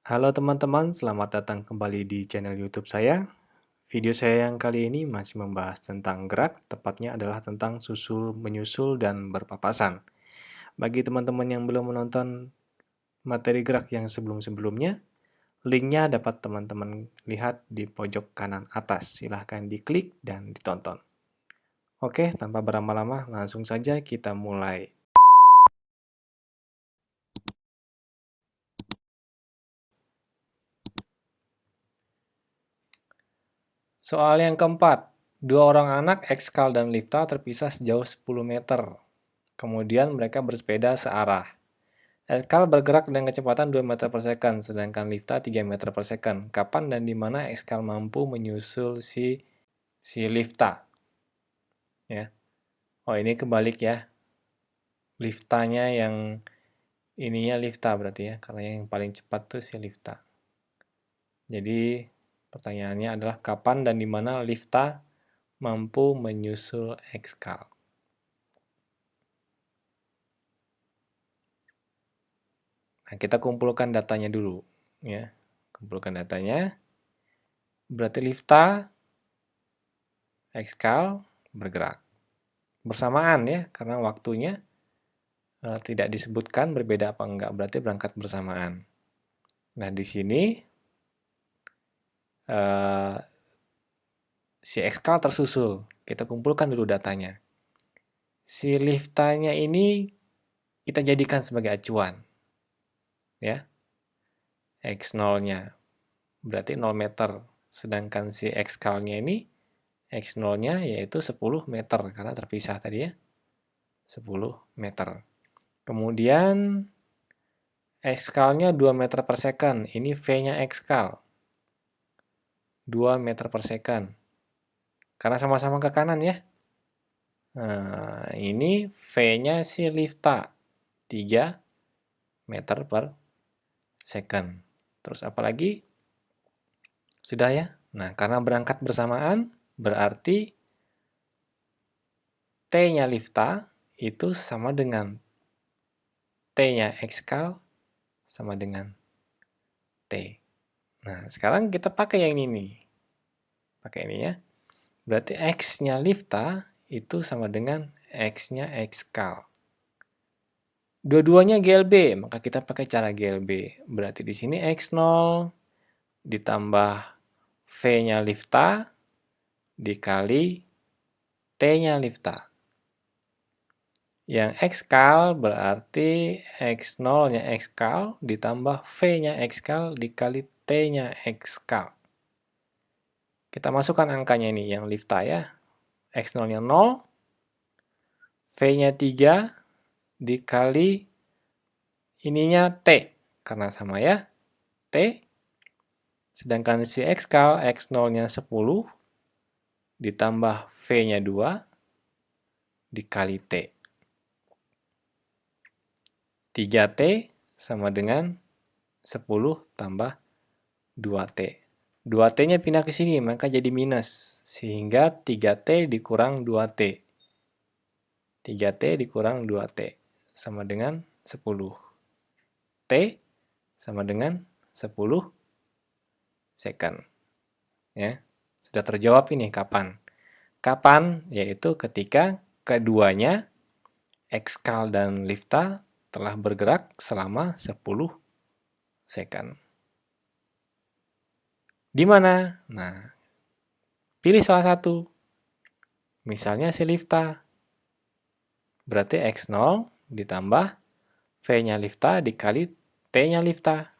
Halo teman-teman, selamat datang kembali di channel YouTube saya. Video saya yang kali ini masih membahas tentang gerak, tepatnya adalah tentang susul, menyusul, dan berpapasan. Bagi teman-teman yang belum menonton materi gerak yang sebelum-sebelumnya, linknya dapat teman-teman lihat di pojok kanan atas. Silahkan diklik dan ditonton. Oke, tanpa berlama-lama, langsung saja kita mulai. Soal yang keempat, dua orang anak, Ekskal dan Lifta terpisah sejauh 10 meter. Kemudian mereka bersepeda searah. Ekskal bergerak dengan kecepatan 2 meter per second, sedangkan Lifta 3 meter per second. Kapan dan di mana Ekskal mampu menyusul si Lifta? Ya. Oh, ini kebalik ya. Liftanya yang ininya Lifta berarti ya, karena yang paling cepat tuh si Lifta. Jadi pertanyaannya adalah kapan dan di mana Lifta mampu menyusul Ekskal? Nah, kita kumpulkan datanya dulu ya. Kumpulkan datanya. Berarti Lifta, Ekskal bergerak bersamaan ya, karena waktunya tidak disebutkan berbeda apa enggak, berarti berangkat bersamaan. Nah, di sini si Ekskal tersusul. Kita kumpulkan dulu datanya. Si Liftanya ini kita jadikan sebagai acuan. Ya. X0-nya berarti 0 meter. Sedangkan si Ekskalnya ini X0-nya yaitu 10 meter karena terpisah tadi ya. 10 meter. Kemudian Ekskalnya 2 meter per second. Ini V-nya Ekskal. 2 meter per second. Karena sama-sama ke kanan ya. Nah, ini V-nya si Lifta. 3 meter per second. Terus apa lagi? Sudah ya? Nah, karena berangkat bersamaan, berarti T-nya Lifta itu sama dengan T-nya Ekskal sama dengan T. Nah, sekarang kita pakai yang ini nih. Pakai ini ya. Berarti X-nya Lifta itu sama dengan X-nya Ekskal. Dua-duanya GLB, maka kita pakai cara GLB. Berarti di sini X0 ditambah V-nya Lifta dikali T-nya Lifta. Yang Ekskal berarti X0-nya Ekskal ditambah V-nya Ekskal dikali T-nya Ekskal. Kita masukkan angkanya ini, yang Lifta ya. X0-nya 0, V-nya 3, dikali ininya T. Karena sama ya, T. Sedangkan si Ekskal, X0-nya 10, ditambah V-nya 2, dikali T. 3T sama dengan 10 tambah 2T. 2T-nya pindah ke sini, maka jadi minus. Sehingga 3T dikurang 2T. 3T dikurang 2T sama dengan 10. T sama dengan 10 second. Ya. Sudah terjawab ini kapan. Kapan? Yaitu ketika keduanya, Ekskal dan Lifta, telah bergerak selama 10 second. Di mana? Nah, pilih salah satu. Misalnya si Lifta. Berarti X0 ditambah V-nya Lifta dikali T-nya Lifta.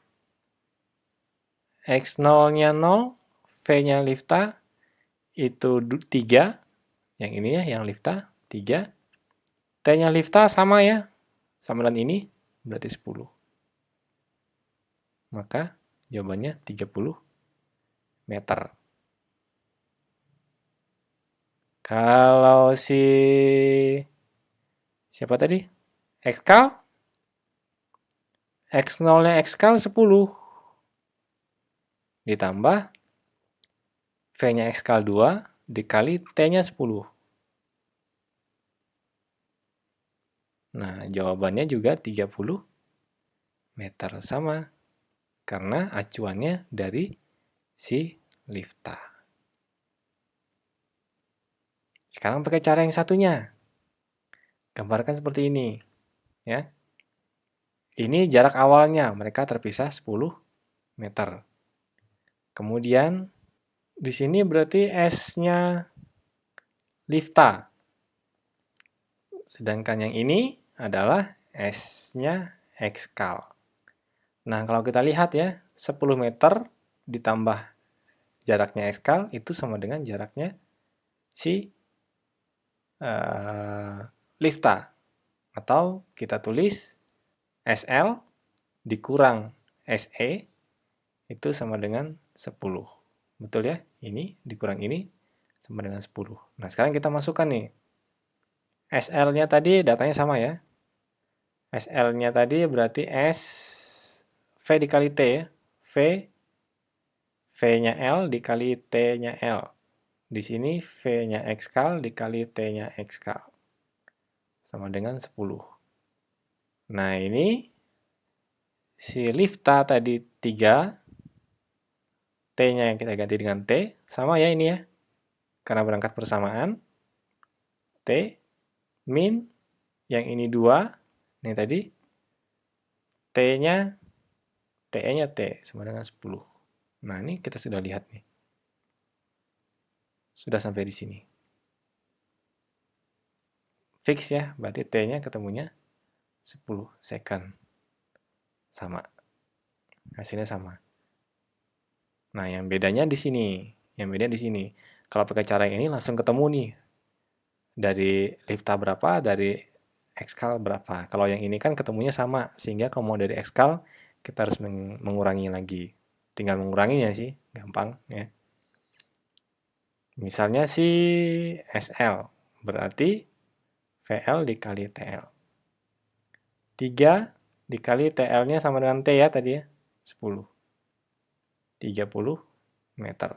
X0-nya 0, V-nya Lifta itu 3. Yang ini ya, yang Lifta 3. T-nya Lifta sama ya. Sama dengan ini, berarti 10. Maka jawabannya 30 meter. Kalau siapa tadi? Ekskal? X0-nya Ekskal 10. Ditambah V-nya Ekskal 2 dikali T-nya 10. Nah, jawabannya juga 30 meter. Sama. karena acuannya dari si lifta. Sekarang pakai cara yang satunya. Gambarkan seperti ini, ya. Ini jarak awalnya, mereka terpisah 10 meter. Kemudian di sini berarti S-nya lifta. Sedangkan yang ini adalah S-nya ekskal. Nah, kalau kita lihat ya, 10 meter ditambah jaraknya ekskal itu sama dengan jaraknya si lifta. Atau kita tulis SL dikurang SE itu sama dengan 10. Betul ya? Ini dikurang ini sama dengan 10. Nah, sekarang kita masukkan nih. SL-nya tadi datanya sama ya. SL-nya tadi berarti S V dikali T ya. V-nya L dikali T-nya L. Di sini V-nya ekskal dikali T-nya ekskal. Sama dengan 10. Nah, ini si lifta tadi 3, T-nya yang kita ganti dengan T, sama ya ini ya. Karena berangkat bersamaan, T, min, yang ini 2, ini tadi, T-nya, TE-nya T, sama dengan 10. Nah, ini kita sudah lihat nih. Sudah sampai di sini. Fix ya, berarti T-nya ketemunya 10 second. Sama. Hasilnya sama. Nah, yang bedanya di sini. Yang beda di sini. Kalau pakai cara yang ini langsung ketemu nih. Dari lifta berapa, dari ekskal berapa. Kalau yang ini kan ketemunya sama. Sehingga kalau mau dari ekskal, kita harus mengurangi lagi. Tinggal menguranginya sih. Gampang ya. Misalnya si SL. Berarti VL dikali TL. 3 dikali TL-nya sama dengan T ya tadi ya. 10. 30 meter.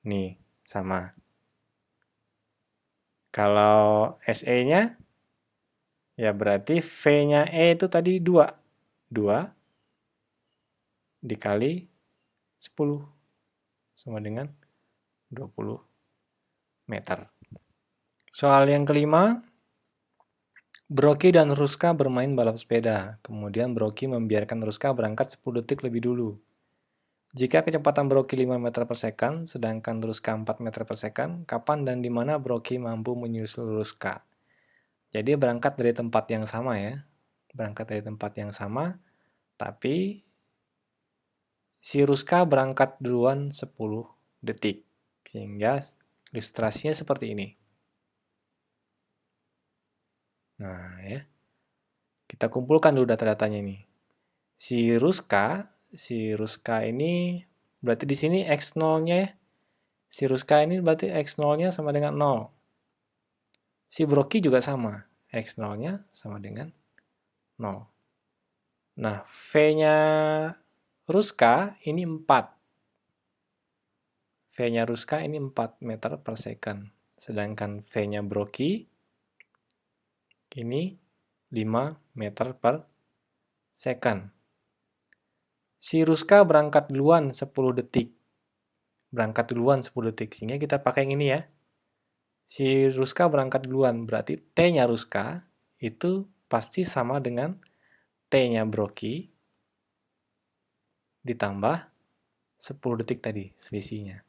Nih, sama. Kalau SE-nya, ya berarti V-nya E itu tadi 2. 2 dikali 10. Sama dengan 20 meter. Soal yang kelima, Broky dan Ruska bermain balap sepeda. Kemudian Broky membiarkan Ruska berangkat 10 detik lebih dulu. Jika kecepatan Broky 5 meter per second, sedangkan Ruska 4 meter per second, kapan dan di mana Broky mampu menyusul Ruska? Jadi berangkat dari tempat yang sama ya. Berangkat dari tempat yang sama, tapi si Ruska berangkat duluan 10 detik. Sehingga ilustrasinya seperti ini. Nah ya, kita kumpulkan dulu data-datanya ini. Si Ruska ini berarti di sini X0-nya ya. Si Ruska ini berarti X0-nya sama dengan 0. Si Broky juga sama. X0-nya sama dengan 0. Nah, V-nya Ruska ini 4. V-nya Ruska ini 4 meter per second. Sedangkan V-nya Broky ini 5 meter per second. Si Ruska berangkat duluan 10 detik. Berangkat duluan 10 detik. Sehingga kita pakai yang ini ya. Si Ruska berangkat duluan. Berarti T-nya Ruska itu pasti sama dengan T-nya Broky ditambah 10 detik tadi selisihnya.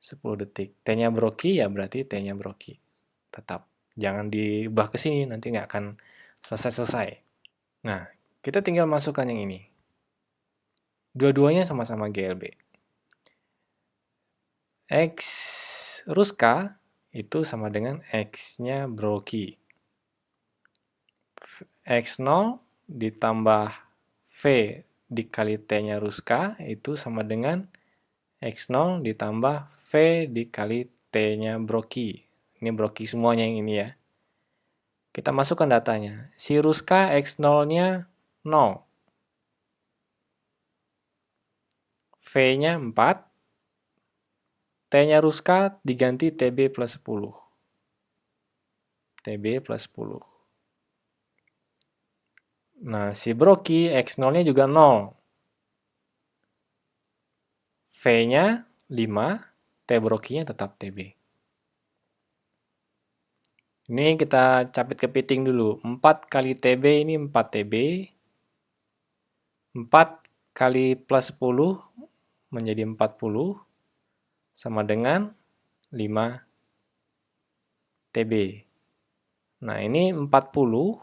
10 detik. T-nya Broky ya berarti T-nya Broky. Tetap. Jangan diubah ke sini, nanti nggak akan selesai-selesai. Nah, kita tinggal masukkan yang ini. Dua-duanya sama-sama GLB. X Ruska itu sama dengan X-nya Broky. X0 ditambah V dikali T-nya Ruska itu sama dengan X0 ditambah V dikali T-nya Broky. Ini Broky semuanya yang ini ya. Kita masukkan datanya. Si Ruska X0-nya 0. V-nya 4. T-nya Ruska diganti TB plus 10. TB plus 10. Nah, si Broky X0-nya juga 0. V-nya 5, T brokinya tetap TB. Ini kita capit kepiting dulu. 4 kali TB ini 4 TB. 4 kali plus 10 menjadi 40 sama dengan 5 TB. Nah, ini 40.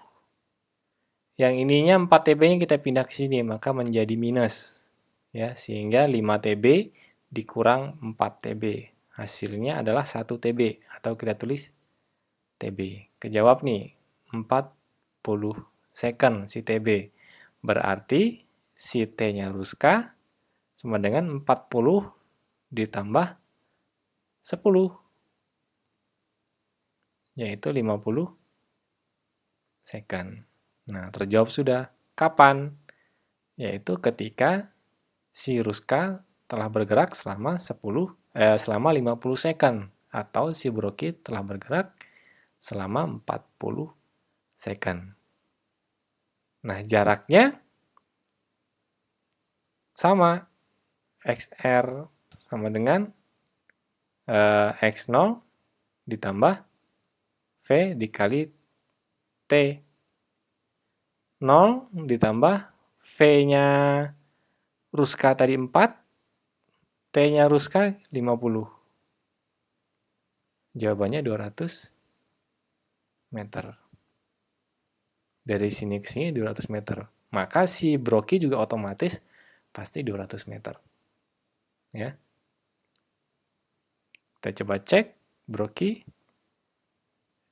Yang ininya 4 TB-nya kita pindah ke sini, maka menjadi minus. Ya, sehingga 5 TB dikurang 4 TB. Hasilnya adalah 1 TB, atau kita tulis TB. Kejawab nih, 40 second si TB. Berarti si T-nya Ruska sama dengan 40 ditambah 10, yaitu 50 second. Nah, terjawab sudah. Kapan? Yaitu ketika si Ruska telah bergerak selama 50 second, atau si Broki telah bergerak selama 40 second. Nah, jaraknya sama. XR sama dengan X0 ditambah V dikali T. 0 ditambah V-nya Ruska tadi 4, T-nya Ruska 50. Jawabannya 200 meter. Dari sini ke sini 200 meter. Maka si Broki juga otomatis pasti 200 meter. Ya. Kita coba cek Broki.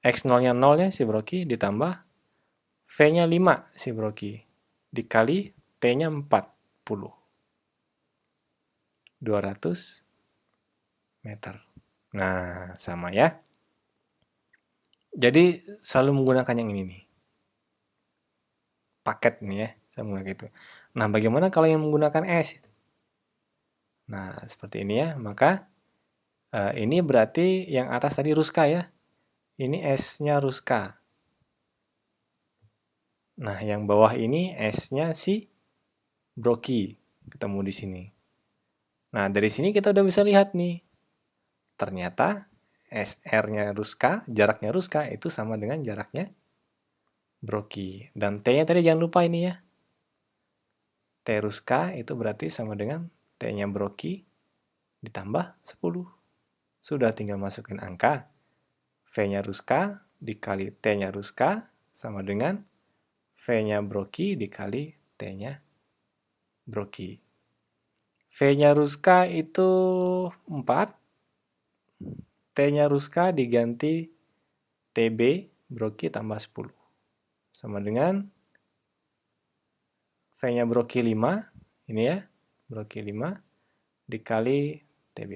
X0-nya 0 ya si Broki ditambah V-nya 5 si Broki dikali T-nya 40. 200 meter. Nah, sama ya. Jadi selalu menggunakan yang ini nih. Paket nih ya, saya menggunakan itu. Nah, bagaimana kalau yang menggunakan S? Nah, seperti ini ya. Maka ini berarti yang atas tadi Ruska ya. Ini S-nya Ruska. Nah, yang bawah ini S-nya si Broki. Ketemu di sini. Nah, dari sini kita udah bisa lihat nih. Ternyata SR-nya Ruska, jaraknya Ruska itu sama dengan jaraknya Broki. Dan T-nya tadi jangan lupa ini ya. T Ruska itu berarti sama dengan T-nya Broki ditambah 10. Sudah tinggal masukin angka. V-nya Ruska dikali T-nya Ruska sama dengan V-nya Broki dikali T-nya Broki. V-nya Ruska itu 4. T-nya Ruska diganti TB Broki tambah 10. Sama dengan V-nya Broki 5. Ini ya, Broki 5 dikali TB.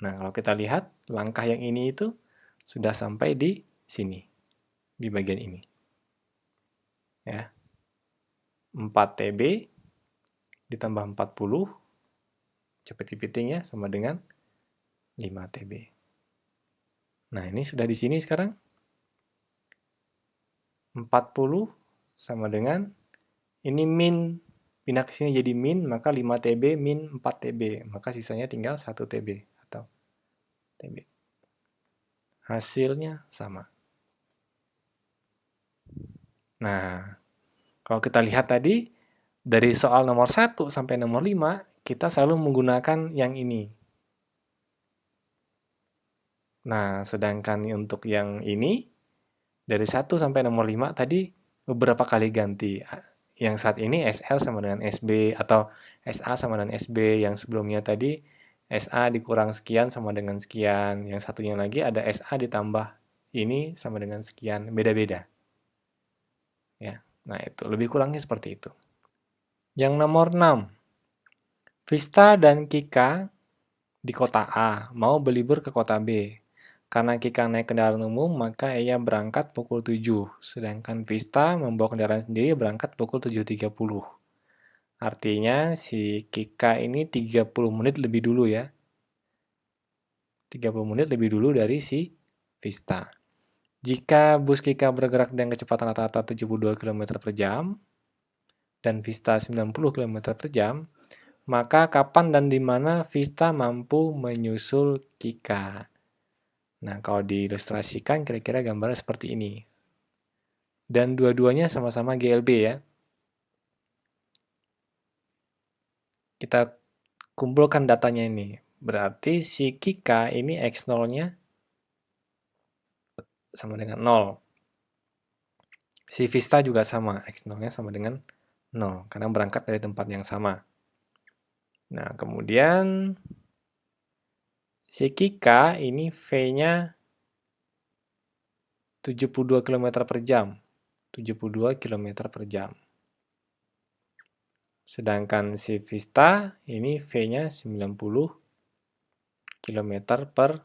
Nah, kalau kita lihat, langkah yang ini itu sudah sampai di sini, di bagian ini. Ya. 4 TB ditambah 40, cepet kepiting ya, sama dengan 5 TB. Nah, ini sudah di sini sekarang. 40 sama dengan, ini min, pindah ke sini jadi min, maka 5 TB min 4 TB. Maka sisanya tinggal 1 TB atau TB. Hasilnya sama. Nah, kalau kita lihat tadi, dari soal nomor 1 sampai nomor 5, kita selalu menggunakan yang ini. Nah, sedangkan untuk yang ini, dari 1 sampai nomor 5 tadi beberapa kali ganti. Yang saat ini SR sama dengan SB, atau SA sama dengan SB. Yang sebelumnya tadi SA dikurang sekian sama dengan sekian. Yang satunya lagi ada SA ditambah ini sama dengan sekian. Beda-beda. Ya, nah itu lebih kurangnya seperti itu. Yang nomor 6. Vista dan Kika di kota A mau berlibur ke kota B. Karena Kika naik kendaraan umum, maka ia berangkat pukul 7. Sedangkan Vista membawa kendaraan sendiri berangkat pukul 7.30. Artinya si Kika ini 30 menit lebih dulu ya. 30 menit lebih dulu dari si Vista. Jika bus Kika bergerak dengan kecepatan rata-rata 72 km per jam dan Vista 90 km per jam, Maka kapan dan di mana Vista mampu menyusul Kika? Nah, kalau diilustrasikan kira-kira gambarnya seperti ini. Dan dua-duanya sama-sama GLB ya. Kita kumpulkan datanya ini. Berarti si Kika ini X0-nya sama dengan 0. Si Vista juga sama, X0-nya sama dengan 0, karena berangkat dari tempat yang sama. Nah, kemudian si Kika ini V-nya 72 km per jam. 72 km per jam. Sedangkan si Vista ini V-nya 90 km per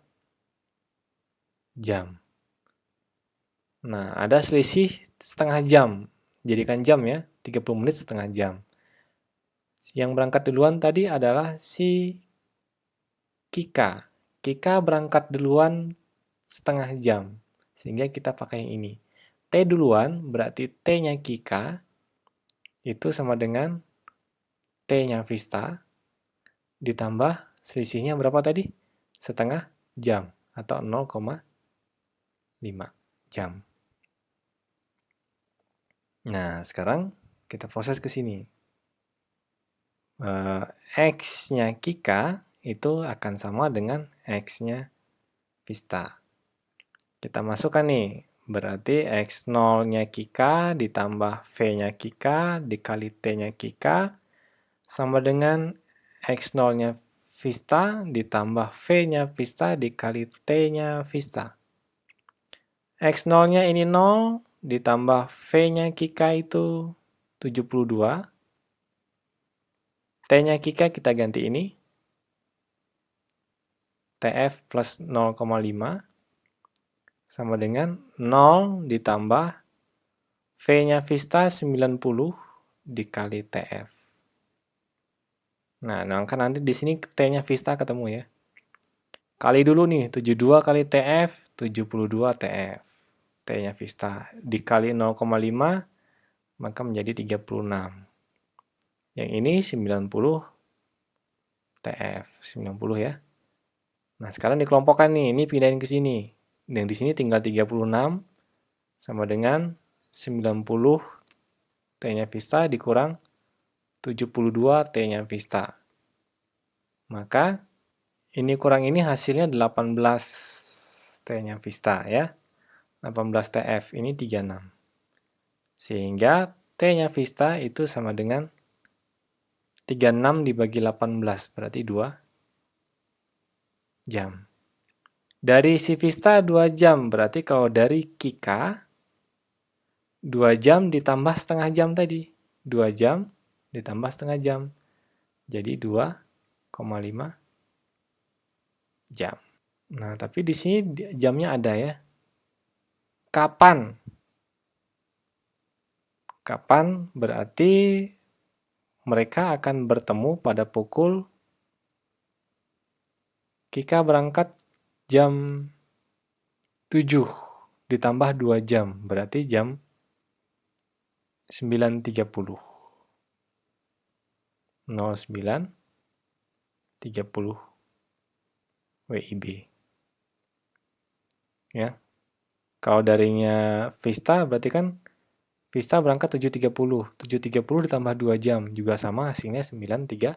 jam. Nah, ada selisih setengah jam. Jadikan jam ya, 30 menit setengah jam. Yang berangkat duluan tadi adalah si Kika. Kika berangkat duluan setengah jam. Sehingga kita pakai yang ini. T duluan berarti T-nya Kika itu sama dengan T-nya Vista ditambah selisihnya berapa tadi? Setengah jam atau 0,5 jam. Nah, sekarang kita proses ke sini. X-nya Kika itu akan sama dengan X-nya Vista. Kita masukkan nih, berarti X0-nya Kika ditambah V-nya Kika dikali T-nya Kika sama dengan X0-nya Vista ditambah V-nya Vista dikali T-nya Vista. X0-nya ini 0 ditambah V-nya Kika itu 72. T-nya Kika kita ganti ini. TF plus 0,5 sama dengan 0 ditambah V-nya Vista 90 dikali TF. Nah, kan nanti di sini T-nya Vista ketemu ya. Kali dulu nih, 72 kali TF, 72 TF. T-nya Vista dikali 0,5, maka menjadi 36. Yang ini 90 TF, 90 ya. Nah, sekarang dikelompokkan nih, ini pindahin ke sini. Dan di sini tinggal 36 sama dengan 90 T-nya Vista dikurang 72 T-nya Vista. Maka ini kurang ini hasilnya 18 T-nya Vista ya. 18 TF ini 36. Sehingga T-nya Vista itu sama dengan 36 dibagi 18 berarti 2 jam. Dari si Vista 2 jam, berarti kalau dari Kika 2 jam ditambah setengah jam tadi. 2 jam ditambah setengah jam. Jadi 2,5 jam. Nah, tapi di sini jamnya ada ya. Kapan? Kapan berarti mereka akan bertemu pada pukul Kika berangkat jam 7 ditambah 2 jam, berarti jam 9.30. 09.30 WIB. Ya. Kalau darinya Vista berarti kan Vista berangkat 7.30. 7.30 ditambah 2 jam juga sama hasilnya 9.30.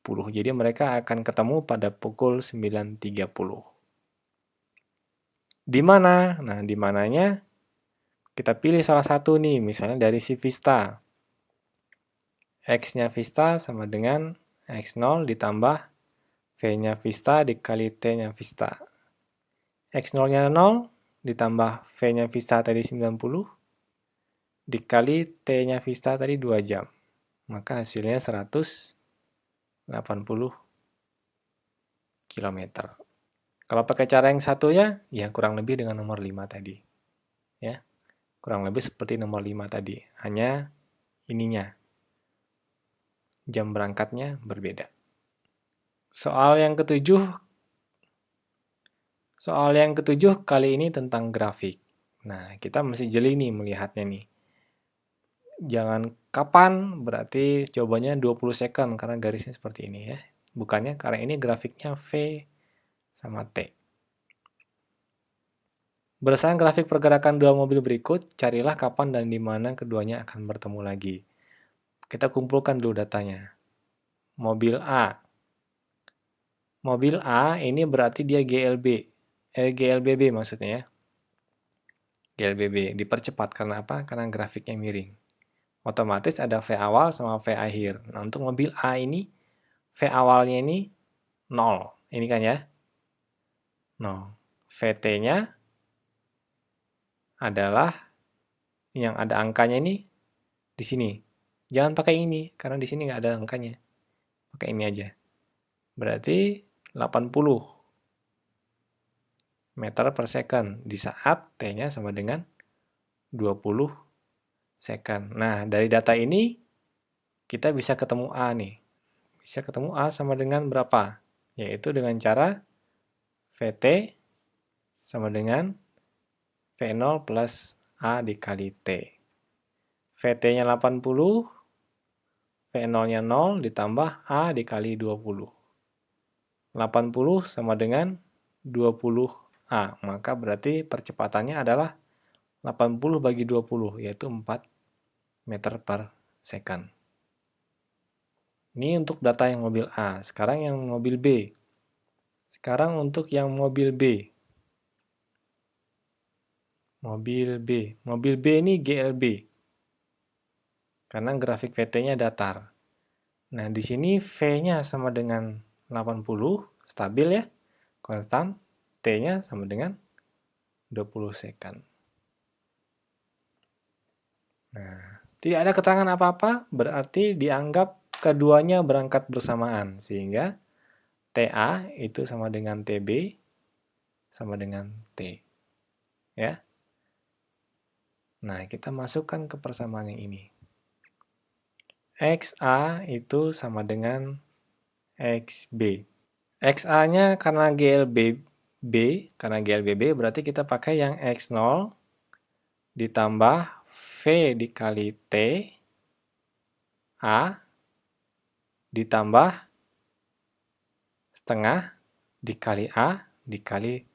Jadi mereka akan ketemu pada pukul 9.30. Di mana? Nah, di mananya kita pilih salah satu nih, misalnya dari si Vista. X-nya Vista sama dengan X0 ditambah V-nya Vista dikali T-nya Vista. X0-nya 0 ditambah V-nya Vista tadi 90 dikali T-nya Vista tadi 2 jam. Maka hasilnya 180 km. Kalau pakai cara yang satunya, ya kurang lebih dengan nomor 5 tadi. Ya, kurang lebih seperti nomor 5 tadi. Hanya ininya, jam berangkatnya berbeda. Soal yang ketujuh kali ini tentang grafik. Nah, kita masih jeli nih melihatnya nih. Jangan kapan? Berarti jawabannya 20 second karena garisnya seperti ini ya. Bukannya karena ini grafiknya V sama T. Berdasarkan grafik pergerakan dua mobil berikut, carilah kapan dan di mana keduanya akan bertemu lagi. Kita kumpulkan dulu datanya. Mobil A. Mobil A ini berarti dia GLBB maksudnya ya. GLBB dipercepat karena apa? Karena grafiknya miring. Otomatis ada V awal sama V akhir. Nah, untuk mobil A ini V awalnya ini 0. Ini kan ya. 0. VT-nya adalah yang ada angkanya ini di sini. Jangan pakai ini karena di sini nggak ada angkanya. Pakai ini aja. Berarti 80 meter per second di saat T-nya sama dengan 20 second. Nah, dari data ini kita bisa ketemu A nih. Bisa ketemu A sama dengan berapa? Yaitu dengan cara VT sama dengan V0 plus A dikali T. VT-nya 80, V0-nya 0 ditambah A dikali 20. 80 sama dengan 20A. Maka berarti percepatannya adalah 80 bagi 20, yaitu 4 meter per second. Ini untuk data yang mobil A. Sekarang yang mobil B. Sekarang untuk yang mobil B. Mobil B. Mobil B ini GLB. Karena grafik VT-nya datar. Nah, di sini V-nya sama dengan 80, stabil ya, konstan. T-nya sama dengan 20 second. Nah, tidak ada keterangan apa-apa, berarti dianggap keduanya berangkat bersamaan. Sehingga TA itu sama dengan TB, sama dengan T. Ya. Nah, kita masukkan ke persamaan yang ini. XA itu sama dengan XB. XA-nya karena GLBB berarti kita pakai yang X0 ditambah V dikali T A ditambah setengah dikali A dikali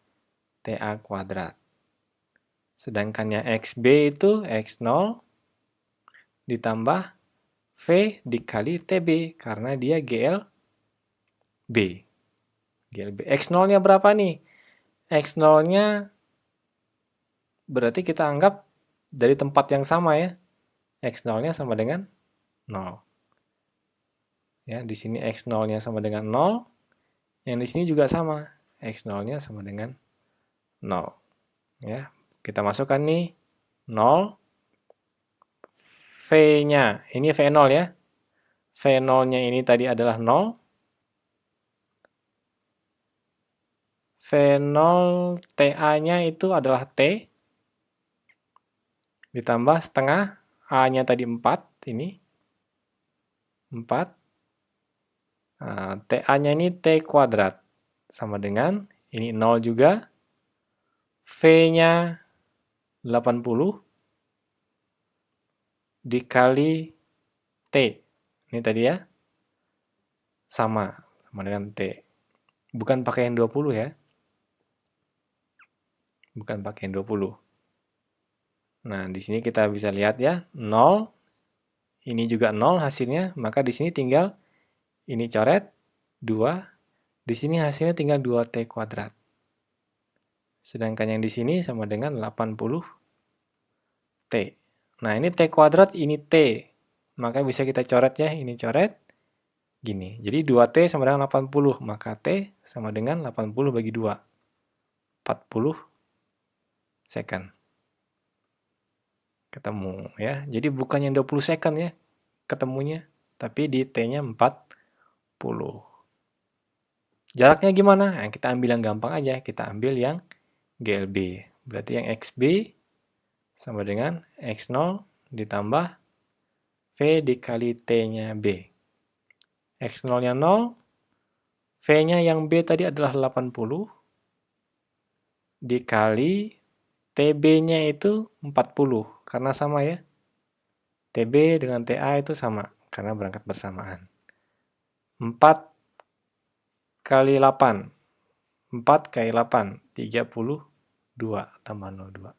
TA kuadrat. Sedangkan yang XB itu X0 ditambah V dikali TB karena dia GLB. X0-nya berapa nih? X0-nya berarti kita anggap dari tempat yang sama ya. X0-nya sama dengan 0. Ya, di sini X0-nya sama dengan 0. Yang di sini juga sama. X0-nya sama dengan 0. Ya, kita masukkan nih 0. V-nya, ini V0 ya. V0-nya ini tadi adalah 0. V0 TA-nya itu adalah T. Ditambah setengah. A-nya tadi 4. Ini 4. Nah, TA-nya ini T kuadrat. Sama dengan, ini 0 juga. V-nya 80. Dikali T. Ini tadi ya. Sama dengan T. Bukan pakai yang 20 ya. Bukan pakai yang 20. Nah, di sini kita bisa lihat ya, 0. Ini juga 0 hasilnya, maka di sini tinggal ini coret 2. Di sini hasilnya tinggal 2T kuadrat. Sedangkan yang di sini sama dengan 80T. Nah, ini T kuadrat, ini T. Maka bisa kita coret ya, ini coret. Gini, jadi 2T sama dengan 80, maka T sama dengan 80 bagi 2. 40 second. Ketemu ya. Jadi bukannya 20 second ya ketemunya, tapi di T-nya 40. Jaraknya gimana? Nah, kita ambil yang gampang aja, kita ambil yang GLB. Berarti yang XB sama dengan X0 ditambah V dikali T-nya B. X0-nya 0, V-nya yang B tadi adalah 80, dikali TB-nya itu 40, karena sama ya. TB dengan TA itu sama, karena berangkat bersamaan. 4 kali 8. 4 kali 8, 32 tambah 02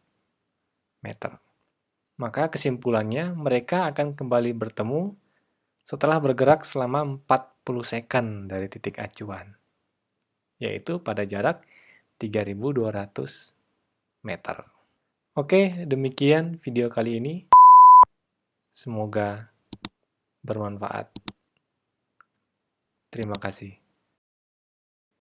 meter. Maka kesimpulannya, mereka akan kembali bertemu setelah bergerak selama 40 second dari titik acuan, yaitu pada jarak 3.200 meter. Oke, demikian video kali ini. Semoga bermanfaat. Terima kasih.